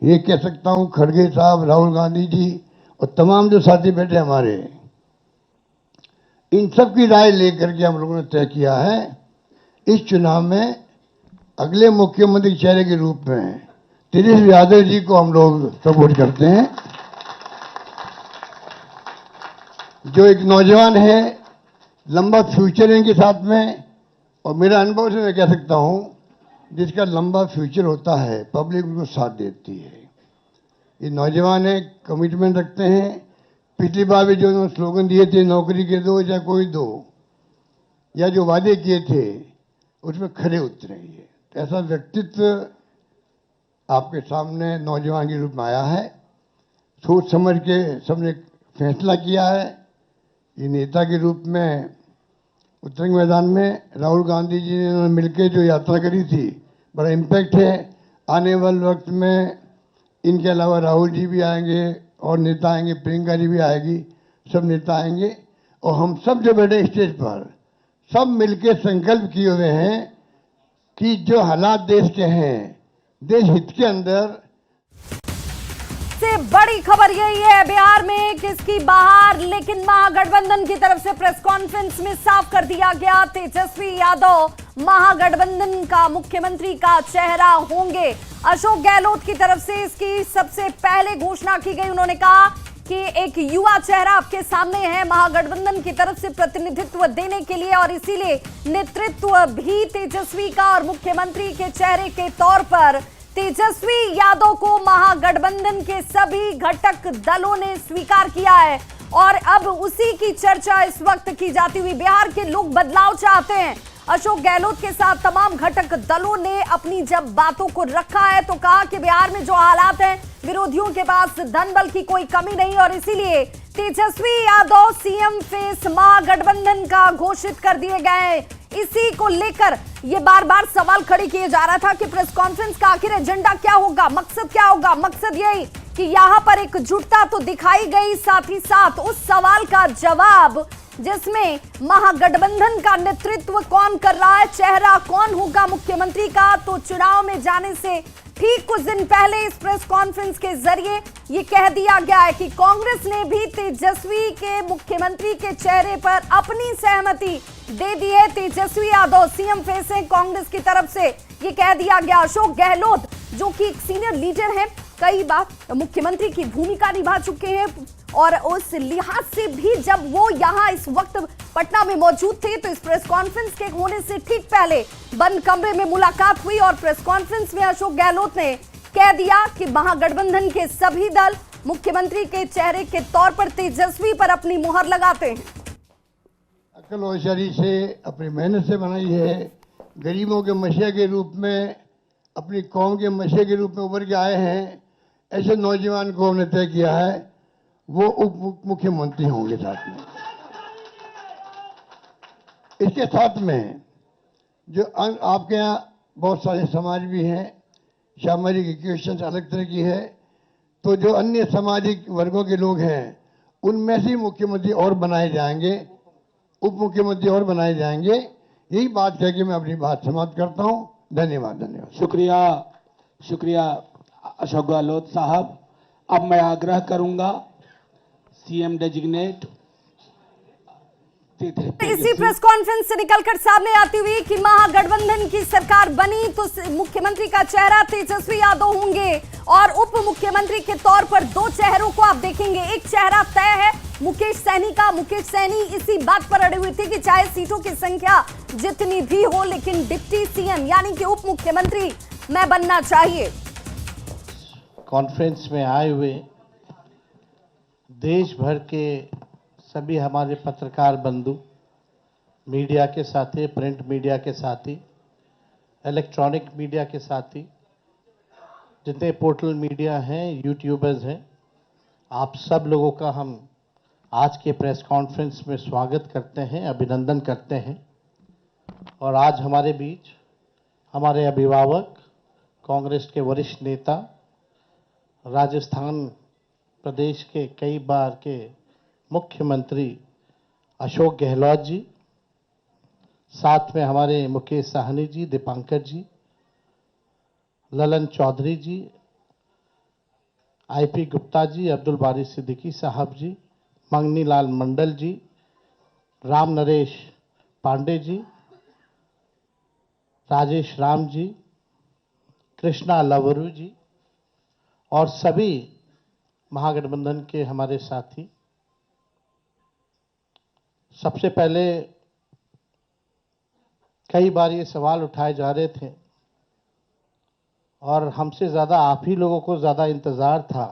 ये कह सकता हूं खड़गे साहब, राहुल गांधी जी और तमाम जो साथी बैठे हमारे, इन सब की राय लेकर के हम लोगों ने तय किया है इस चुनाव में अगले मुख्यमंत्री चेहरे के रूप में तेजस्वी यादव जी को हम लोग सपोर्ट करते हैं। जो एक नौजवान है, लंबा फ्यूचर है इनके साथ में, और मेरा अनुभव से मैं कह सकता हूं जिसका लंबा फ्यूचर होता है पब्लिक उनको साथ देती है। ये नौजवान है, कमिटमेंट रखते हैं। पिछली बार भी जो उन्होंने स्लोगन दिए थे, नौकरी के दो या कोई दो, या जो वादे किए थे उसमें खरे उतरे। ये ऐसा व्यक्तित्व आपके सामने नौजवान के रूप में आया है। सोच समझ के सबने फैसला किया है। ये नेता के रूप में उत्तरंग मैदान में राहुल गांधी जी ने मिलकर जो यात्रा करी थी, बड़ा इम्पैक्ट है। आने वाले वक्त में इनके अलावा राहुल जी भी आएंगे और नेता आएंगे, प्रियंका जी भी आएगी, सब नेता आएंगे, और हम सब जो बैठे स्टेज पर सब मिलकर संकल्प किए हुए हैं कि जो हालात देश के हैं, देश हित के अंदर। से बड़ी खबर यही है बिहार में किसकी बाहर, लेकिन महागठबंधन की तरफ से प्रेस कॉन्फ्रेंस में साफ कर दिया गया तेजस्वी यादव महागठबंधन का मुख्यमंत्री का चेहरा होंगे। अशोक गहलोत की तरफ से इसकी सबसे पहले घोषणा की गई। उन्होंने कहा कि एक युवा चेहरा आपके सामने है महागठबंधन की तरफ से प्रतिनिधित्व देने के लिए, और इसीलिए नेतृत्व भी तेजस्वी का, और मुख्यमंत्री के चेहरे के तौर पर तेजस्वी यादव को महागठबंधन के सभी घटक दलों ने स्वीकार किया है। और अब उसी की चर्चा इस वक्त की जाती हुई, बिहार के लोग बदलाव चाहते हैं। अशोक गहलोत के साथ तमाम घटक दलों ने अपनी जब बातों को रखा है तो कहा कि बिहार में जो हालात हैं, विरोधियों के पास धन बल की कोई कमी नहीं, और इसीलिए तेजस्वी यादव सीएम फेस महागठबंधन का घोषित कर दिए गए। इसी को लेकर ये बार बार सवाल खड़े किए जा रहा था कि प्रेस कॉन्फ्रेंस का आखिर एजेंडा क्या होगा, मकसद क्या होगा। मकसद यही कि यहां पर एकजुटता तो दिखाई गई, साथ ही साथ उस सवाल का जवाब जिसमें महागठबंधन का नेतृत्व कौन कर रहा है, चेहरा कौन होगा मुख्यमंत्री का, तो चुनाव में जाने से ठीक कुछ दिन पहले इस प्रेस कॉन्फ्रेंस के जरिए ये कह दिया गया है कि कांग्रेस ने भी तेजस्वी के मुख्यमंत्री के चेहरे पर अपनी सहमति दे दी है। तेजस्वी यादव सीएम फेस हैं कांग्रेस की तरफ से, ये कह दिया गया। अशोक गहलोत जो कि एक सीनियर लीडर हैं, कई बार मुख्यमंत्री की भूमिका निभा चुके हैं, और उस लिहाज से भी जब वो यहाँ इस वक्त पटना में मौजूद थे तो इस प्रेस कॉन्फ्रेंस के होने से ठीक पहले बंद कमरे में मुलाकात हुई, और प्रेस कॉन्फ्रेंस में अशोक गहलोत ने कह दिया कि महागठबंधन के सभी दल मुख्यमंत्री के चेहरे के तौर पर तेजस्वी पर अपनी मुहर लगाते हैं। अकल होशियारी से, अपनी मेहनत से बनाई है, गरीबों के मसीहा के रूप में, अपनी कौम के मसीहा के रूप में उभर के आए हैं। ऐसे नौजवान को हमने तय किया है वो उप मुख्यमंत्री होंगे। साथ में इसके साथ में जो आपके यहाँ बहुत सारे समाज भी हैं, सामाजिक इक्वेशन अलग तरह की है, तो जो अन्य सामाजिक वर्गों के लोग हैं उनमें से मुख्यमंत्री और बनाए जाएंगे, उप मुख्यमंत्री और बनाए जाएंगे। यही बात कह के मैं अपनी बात समाप्त करता हूं। धन्यवाद। धन्यवाद। शुक्रिया, शुक्रिया अशोक गहलोत साहब। अब मैं आग्रह करूंगा सीएम डेजिग्नेट इसी प्रेस कॉन्फ्रेंस से निकलकर सामने आती हुई कि महागठबंधन की सरकार बनी तो मुख्यमंत्री का चेहरा तेजस्वी यादव होंगे, और उप मुख्यमंत्री के तौर पर दो चेहरों को आप देखेंगे। एक चेहरा तय है मुकेश सहनी का। मुकेश सहनी इसी बात पर अड़े हुए थे कि चाहे सीटों की संख्या जितनी भी हो, लेकिन डिप्टी सीएम यानी कि उप मुख्यमंत्री मैं बनना चाहिए। कॉन्फ्रेंस में आए हुए देश भर के सभी हमारे पत्रकार बंधु, मीडिया के साथी, प्रिंट मीडिया के साथी, इलेक्ट्रॉनिक मीडिया के साथी, जितने पोर्टल मीडिया हैं, यूट्यूबर्स हैं, आप सब लोगों का हम आज के प्रेस कॉन्फ्रेंस में स्वागत करते हैं, अभिनंदन करते हैं। और आज हमारे बीच हमारे अभिभावक, कांग्रेस के वरिष्ठ नेता, राजस्थान प्रदेश के कई बार के मुख्यमंत्री अशोक गहलोत जी, साथ में हमारे मुकेश सहनी जी, दीपांकर जी, ललन चौधरी जी, आईपी गुप्ता जी, अब्दुल बारी सिद्दीकी साहब जी, मंगनी लाल मंडल जी, राम नरेश पांडे जी, राजेश राम जी, कृष्णा लवरू जी और सभी महागठबंधन के हमारे साथी। सबसे पहले कई बार ये सवाल उठाए जा रहे थे और हमसे ज़्यादा आप ही लोगों को ज़्यादा इंतज़ार था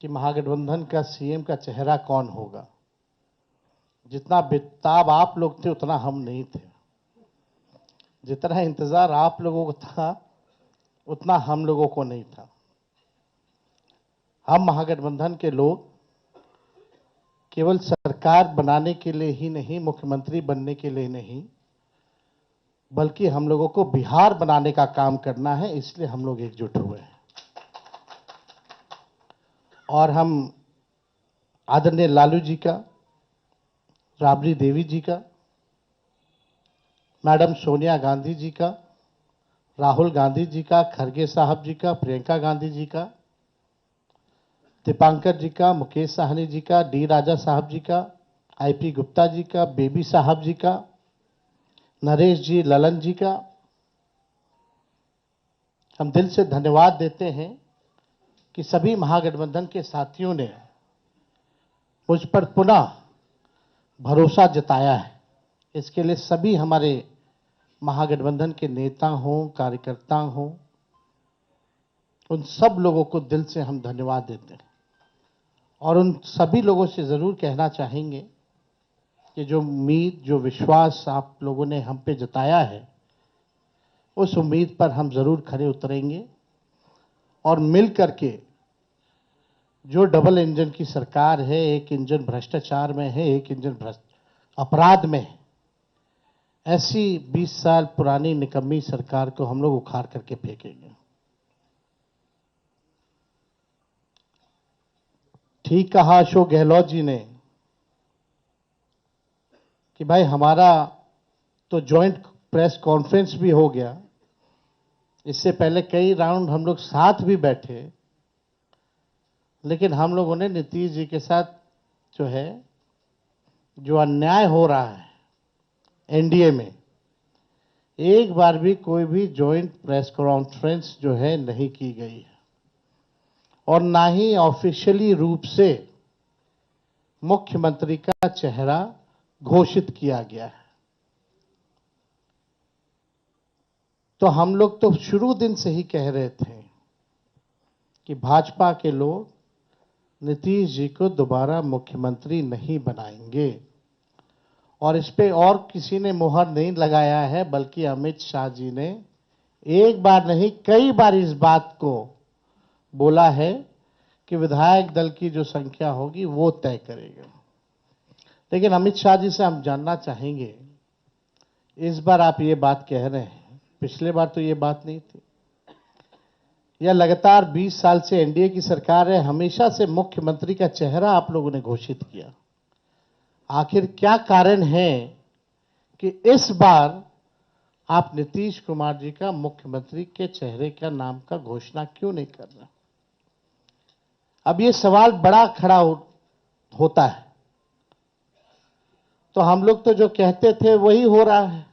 कि महागठबंधन का सीएम का चेहरा कौन होगा। जितना बेताब आप लोग थे उतना हम नहीं थे। जितना इंतज़ार आप लोगों को था उतना हम लोगों को नहीं था। हम महागठबंधन के लोग केवल सरकार बनाने के लिए ही नहीं, मुख्यमंत्री बनने के लिए नहीं, बल्कि हम लोगों को बिहार बनाने का काम करना है, इसलिए हम लोग एकजुट हुए हैं। और हम आदरणीय लालू जी का, राबड़ी देवी जी का, मैडम सोनिया गांधी जी का, राहुल गांधी जी का, खरगे साहब जी का, प्रियंका गांधी जी का, दीपांकर जी का, मुकेश साहनी जी का, डी राजा साहब जी का, आईपी गुप्ता जी का, बेबी साहब जी का, नरेश जी, ललन जी का हम दिल से धन्यवाद देते हैं कि सभी महागठबंधन के साथियों ने मुझ पर पुनः भरोसा जताया है। इसके लिए सभी हमारे महागठबंधन के नेता हों, कार्यकर्ता हों, उन सब लोगों को दिल से हम धन्यवाद देते हैं। और उन सभी लोगों से ज़रूर कहना चाहेंगे कि जो उम्मीद, जो विश्वास आप लोगों ने हम पे जताया है, उस उम्मीद पर हम ज़रूर खरे उतरेंगे और मिल करके जो डबल इंजन की सरकार है, एक इंजन भ्रष्टाचार में है, एक इंजन अपराध में है, ऐसी 20 साल पुरानी निकम्मी सरकार को हम लोग उखाड़ करके फेंकेंगे। ठीक कहा अशोक गहलोत जी ने कि भाई हमारा तो जॉइंट प्रेस कॉन्फ्रेंस भी हो गया, इससे पहले कई राउंड हम लोग साथ भी बैठे, लेकिन हम लोगों ने नीतीश जी के साथ जो है, जो अन्याय हो रहा है एनडीए में, एक बार भी कोई भी जॉइंट प्रेस कॉन्फ्रेंस जो है नहीं की गई है और ना ही ऑफिशियली रूप से मुख्यमंत्री का चेहरा घोषित किया गया है। तो हम लोग तो शुरू दिन से ही कह रहे थे कि भाजपा के लोग नीतीश जी को दोबारा मुख्यमंत्री नहीं बनाएंगे और इस पे और किसी ने मुहर नहीं लगाया है, बल्कि अमित शाह जी ने एक बार नहीं कई बार इस बात को बोला है कि विधायक दल की जो संख्या होगी वो तय करेगा। लेकिन अमित शाह जी से हम जानना चाहेंगे, इस बार आप ये बात कह रहे हैं, पिछले बार तो ये बात नहीं थी। यह लगातार 20 साल से एनडीए की सरकार है, हमेशा से मुख्यमंत्री का चेहरा आप लोगों ने घोषित किया। आखिर क्या कारण है कि इस बार आप नीतीश कुमार जी का मुख्यमंत्री के चेहरे का नाम का घोषणा क्यों नहीं कर रहे? अब ये सवाल बड़ा खड़ा होता है। तो हम लोग तो जो कहते थे वही हो रहा है।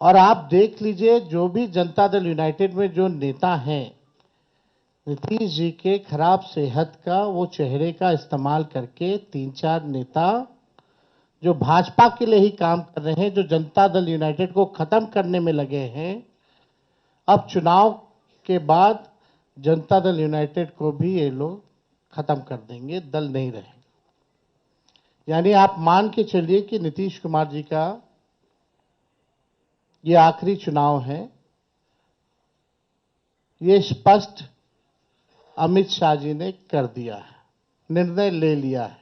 और आप देख लीजिए, जो भी जनता दल यूनाइटेड में जो नेता हैं, नीतीश जी के खराब सेहत का वो चेहरे का इस्तेमाल करके 3-4 नेता जो भाजपा के लिए ही काम कर रहे हैं, जो जनता दल यूनाइटेड को खत्म करने में लगे हैं, अब चुनाव के बाद जनता दल यूनाइटेड को भी ये लोग खत्म कर देंगे, दल नहीं रहेगा। यानी आप मान के चलिए कि नीतीश कुमार जी का ये आखिरी चुनाव है। ये स्पष्ट अमित शाह जी ने कर दिया है, निर्णय ले लिया है।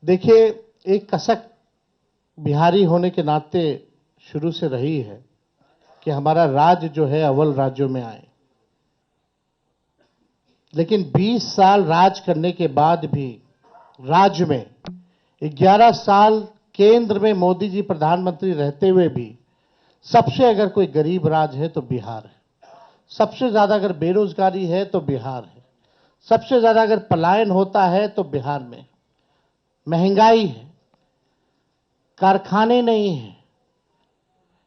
देखिए, एक कसक बिहारी होने के नाते शुरू से रही है कि हमारा राज्य जो है अव्वल राज्यों में आए। लेकिन 20 साल राज करने के बाद भी राज्य में 11 साल केंद्र में मोदी जी प्रधानमंत्री रहते हुए भी सबसे अगर कोई गरीब राज्य है तो बिहार है। सबसे ज्यादा अगर बेरोजगारी है तो बिहार है, सबसे ज्यादा अगर पलायन होता है तो बिहार में। महंगाई है, कारखाने नहीं हैं,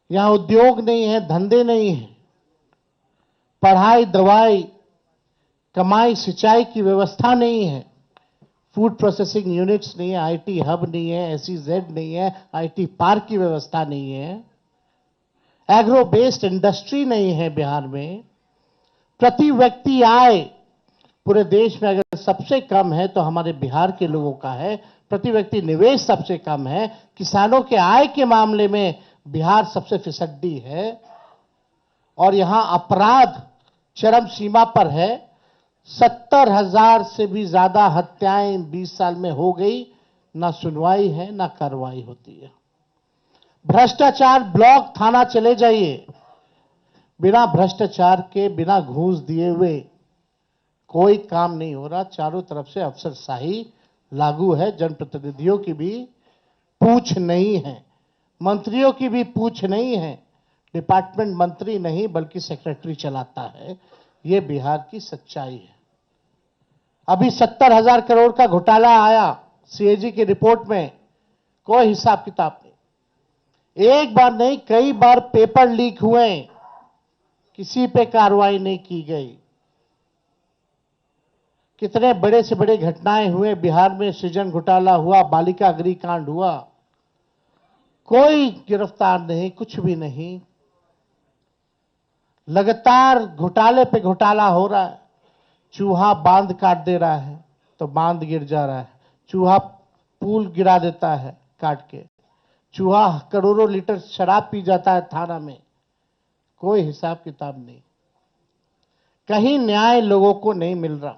यहां उद्योग नहीं है, धंधे नहीं है, पढ़ाई, दवाई, कमाई, सिंचाई की व्यवस्था नहीं है, फूड प्रोसेसिंग यूनिट्स नहीं है, आईटी हब नहीं है, SEZ नहीं है, आईटी पार्क की व्यवस्था नहीं है, एग्रो बेस्ड इंडस्ट्री नहीं है बिहार में। प्रति व्यक्ति आय पूरे देश में अगर सबसे कम है तो हमारे बिहार के लोगों का है। प्रति व्यक्ति निवेश सबसे कम है। किसानों के आय के मामले में बिहार सबसे फिसड्डी है और यहां अपराध चरम सीमा पर है। 70,000 से भी ज्यादा हत्याएं 20 साल में हो गई, ना सुनवाई है ना कार्रवाई होती है। भ्रष्टाचार ब्लॉक थाना चले जाइए, बिना भ्रष्टाचार के, बिना घूस दिए हुए कोई काम नहीं हो रहा। चारों तरफ से अफसरशाही लागू है। जनप्रतिनिधियों की भी पूछ नहीं है, मंत्रियों की भी पूछ नहीं है। डिपार्टमेंट मंत्री नहीं बल्कि सेक्रेटरी चलाता है। ये बिहार की सच्चाई है। अभी 70,000 करोड़ का घोटाला आया CAG की रिपोर्ट में, कोई हिसाब किताब नहीं। एक बार नहीं, कई बार पेपर लीक हुए, किसी पे कार्रवाई नहीं की गई। कितने बड़े से बड़े घटनाएं हुए बिहार में, सृजन घोटाला हुआ, बालिका अग्निकांड हुआ, कोई गिरफ्तार नहीं, कुछ भी नहीं। लगातार घोटाले पे घोटाला हो रहा है। चूहा बांध काट दे रहा है तो बांध गिर जा रहा है, चूहा पुल गिरा देता है काट के, चूहा करोड़ों लीटर शराब पी जाता है थाना में, कोई हिसाब किताब नहीं। कहीं न्याय लोगों को नहीं मिल रहा।